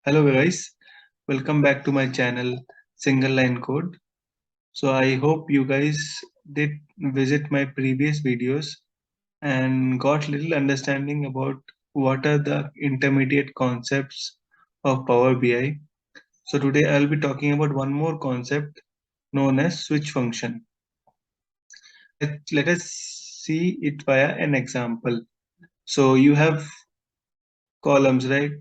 Hello guys, welcome back to my channel Single Line Code. So I hope you guys did visit my previous videos and got little understanding about what are the intermediate concepts of Power BI. So today I'll be talking about one more concept known as switch function. Let us see it via an example. So you have columns, right?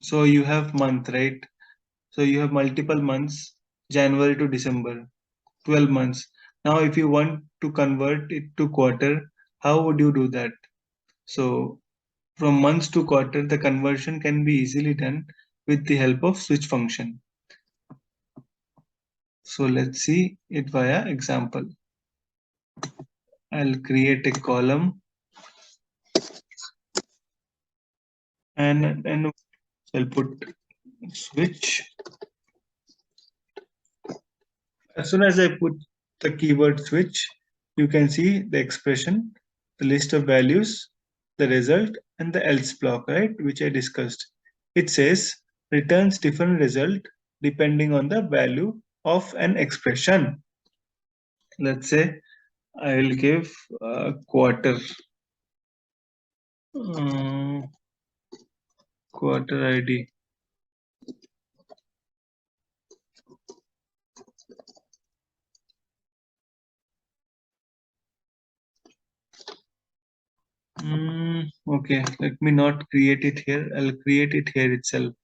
So you have month, right? So you have multiple months, January to December, 12 months. Now, if you want to convert it to quarter, how would you do that? So from months to quarter, the conversion can be easily done with the help of switch function. So let's see it via example. I'll create a column and I'll put switch. As soon as I put the keyword switch, you can see the expression, the list of values, the result, and the else block, right, which I discussed. It says returns different result depending on the value of an expression. Let's say I will give a quarter, um, quarter ID. Okay, let me not create it here. I'll create it here itself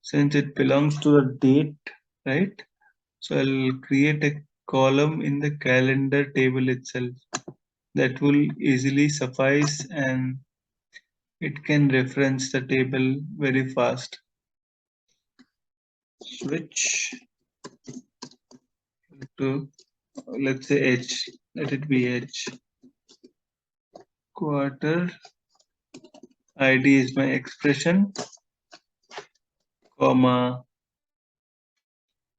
since it belongs to the date, right? So I'll create a column in the calendar table itself that will easily suffice and it can reference the table very fast. Switch to, let's say H, let it be H. Quarter ID is my expression, comma,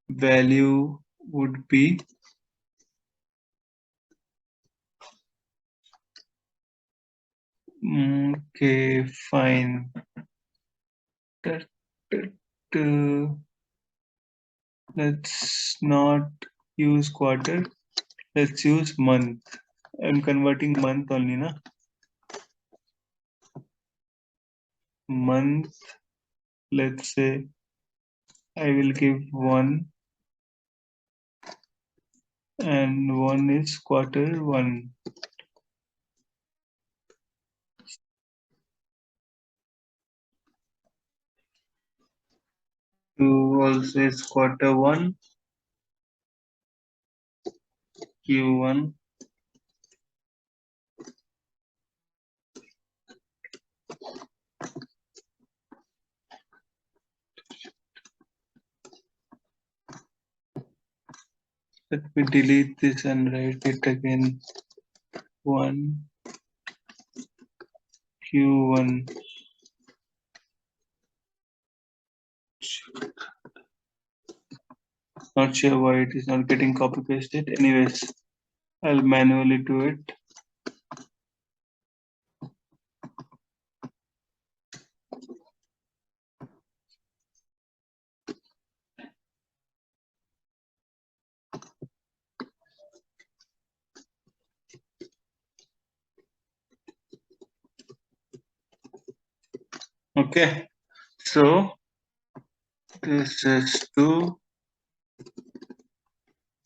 value would be okay, fine. Let's not use quarter, let's use month. I'm converting month only, na? Month, let's say I will give 1 and 1 is quarter 1. 2 also is quarter 1, Q1. Let me delete this and write it again. 1 Q1. Not sure why it is not getting copy pasted. Anyways, I'll manually do it. Okay, so this is 2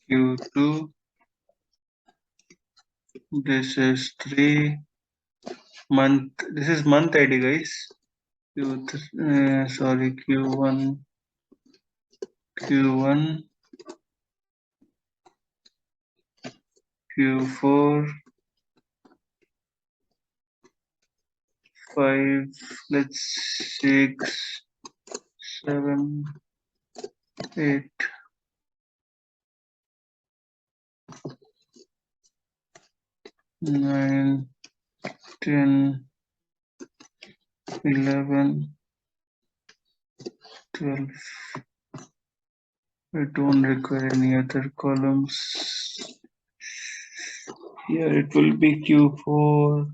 Q2. This is 3 month. This is month ID, guys. Sorry, Q1, Q1, Q4, 5, let's 6, 7, 8, 9, 10, 11, 12. I don't require any other columns. Here it will be Q4,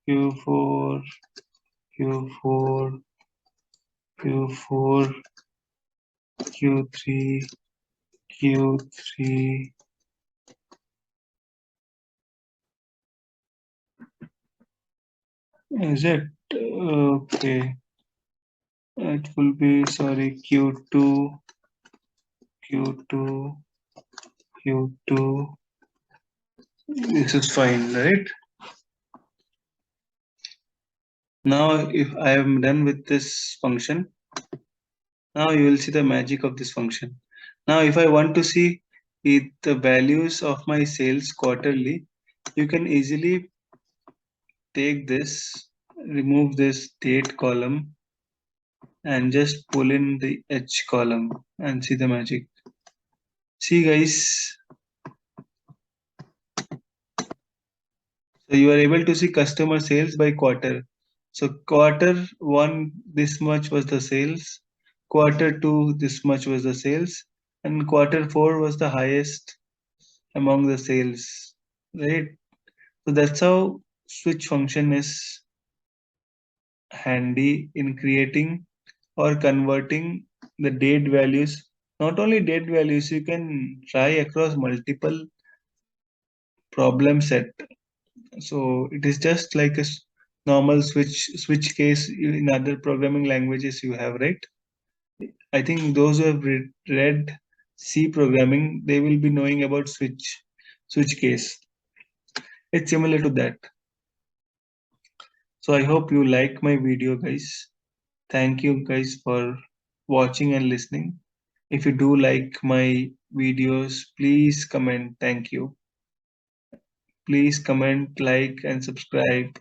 Q4, Q4, Q4, Q3, Q3. Is it? Okay. It will be, sorry, Q2, Q2, Q2. This is fine, right? Now, if I am done with this function, now you will see the magic of this function. Now, if I want to see the values of my sales quarterly, you can easily take this, remove this date column, and just pull in the H column and see the magic. See, guys, so you are able to see customer sales by quarter. So quarter one, this much was the sales. Quarter two, this much was the sales. And quarter four was the highest among the sales, right? So that's how switch function is handy in creating or converting the date values. Not only date values, you can try across multiple problem set. So it is just like a normal switch case in other programming languages you have, right? I think those who have read C programming, they will be knowing about switch case. It's similar to that. So I hope you like my video, guys. Thank you guys for watching and listening. If you do like my videos, please comment. Thank you. Please comment, like, and subscribe.